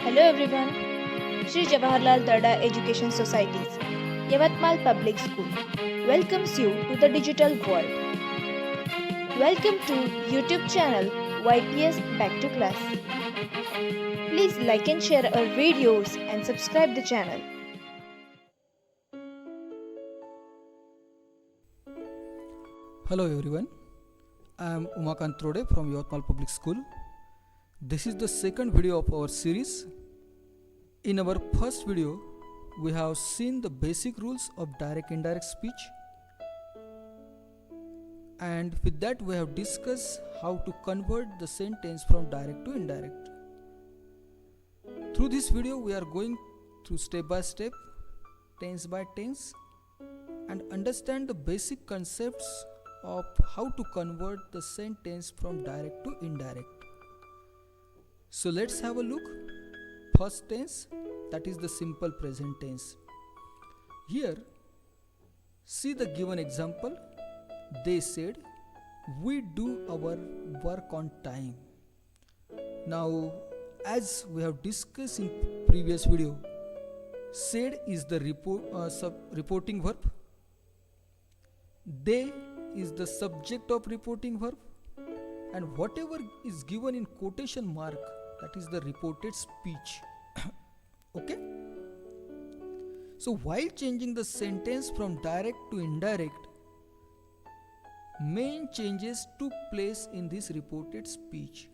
Hello everyone. Sri Jawaharlal Darda Education Societies, Yavatmal Public School welcomes you to the digital world. Welcome to YouTube channel YPS Back to Class. Please like and share our videos and subscribe the channel. Hello everyone, I am Umakant Trode from Yavatmal Public School. This is the second video of our series. In our first video, we have seen the basic rules of direct-indirect speech, and with that we have discussed how to convert the sentence from direct to indirect. Through this video, we are going through step by step, tense by tense, and understand the basic concepts of how to convert the sentence from direct to indirect. So let's have a look. First tense, that is the simple present tense. Here, see the given example. They said, we do our work on time. Now, as we have discussed in previous video, said is the reporting verb. They is the subject of reporting verb, and whatever is given in quotation mark, that is the reported speech. Okay, so while changing the sentence from direct to indirect, main changes took place in this reported speech.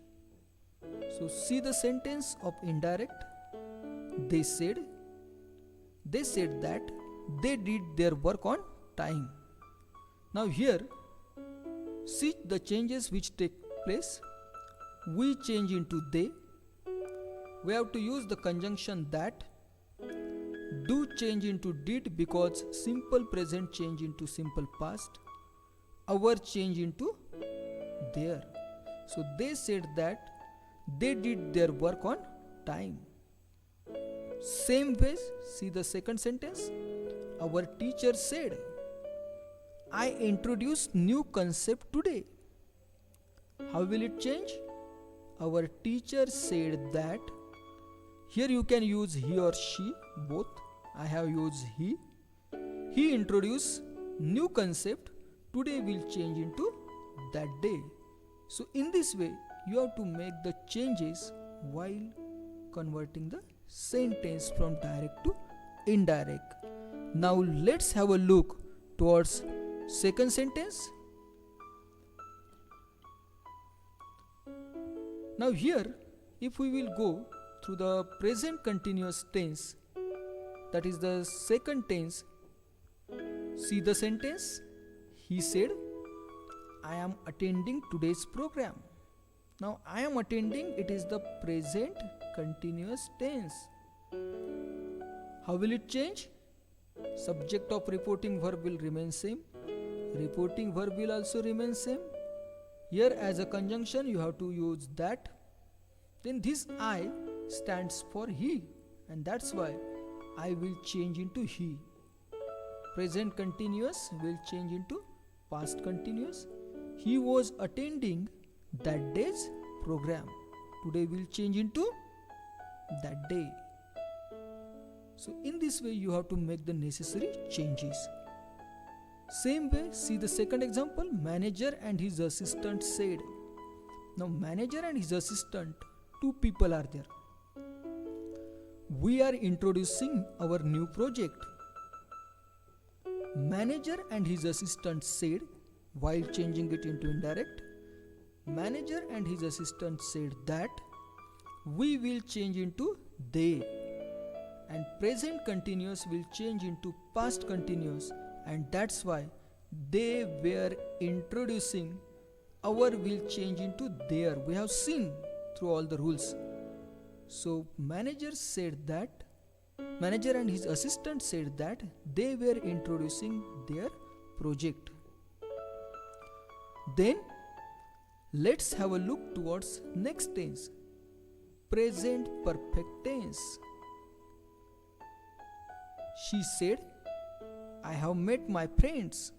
So see the sentence of indirect. They said that they did their work on time. Now here, see the changes which take place. We change into they. We have to use the conjunction that. Do change into did because simple present change into simple past. Our change into their. So they said that they did their work on time. Same way, see the second sentence. Our teacher said, I introduced new concept today. How will it change? Our teacher said that. Here you can use he or she, both. I have used he. He introduced new concept. Today will change into that day. So in this way, you have to make the changes while converting the sentence from direct to indirect. Now let's have a look towards second sentence. Now here, if we will go through the present continuous tense, that is the second tense, see the sentence. He said, I am attending today's program. Now I am attending, it is the present continuous tense. How will it change? Subject of reporting verb will remain same. Reporting verb will also remain same. Here as a conjunction you have to use that. Then this I stands for he, and that's why I will change into he. Present continuous will change into past continuous. He was attending that day's program. Today will change into that day. So in this way you have to make the necessary changes. Same way, see the second example. Manager and his assistant said. Now manager and his assistant, two people are there. We are introducing our new project. Manager and his assistant said, while changing it into indirect, manager and his assistant said that. We will change into they, and present continuous will change into past continuous, and that's why they were introducing. Our will change into their. We have seen through all the rules. So manager and his assistant said that they were introducing their project. Then let's have a look towards next tense, present perfect tense. She said, I have met my friends.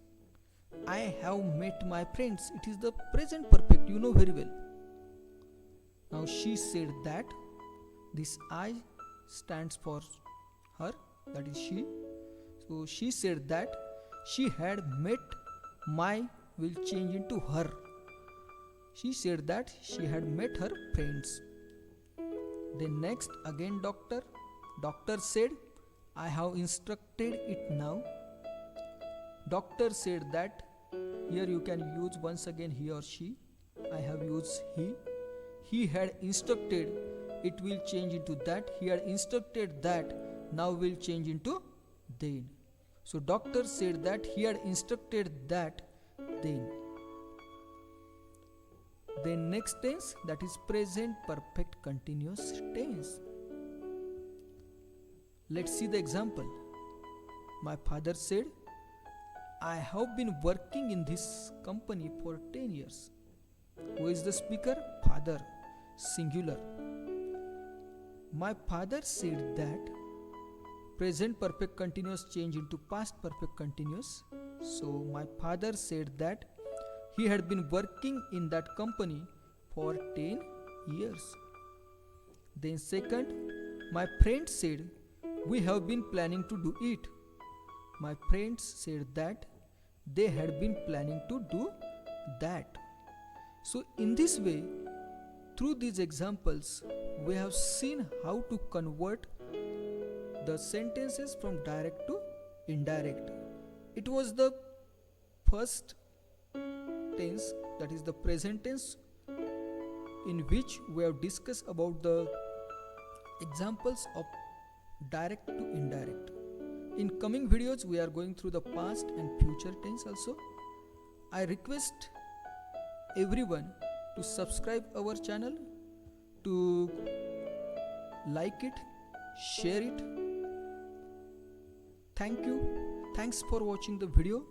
I have met my friends. It is the present perfect, you know very well. Now she said that This I stands for her, that is she. So she said that she had met my will change into her. She said that she had met her friends. Then next again doctor. Doctor said, I have instructed it now. Doctor said that here you can use once again he or she. I have used he. He had instructed, it will change into that. He had instructed that, now will change into then. So doctor said that he had instructed that then. Then next tense, that is present perfect continuous tense. Let's see the example. My father said, I have been working in this company for 10 years. Who is the speaker? Father, singular. My father said that. Present perfect continuous change into past perfect continuous. So my father said that he had been working in that company for 10 years. Then second, my friend said, we have been planning to do it. My friends said that they had been planning to do that. So in this way, through these examples, we have seen how to convert the sentences from direct to indirect. It was the first tense, that is the present tense, in which we have discussed about the examples of direct to indirect. In coming videos we are going through the past and future tense also. I request everyone to subscribe our channel, to like it, share it. Thank you. Thanks for watching the video.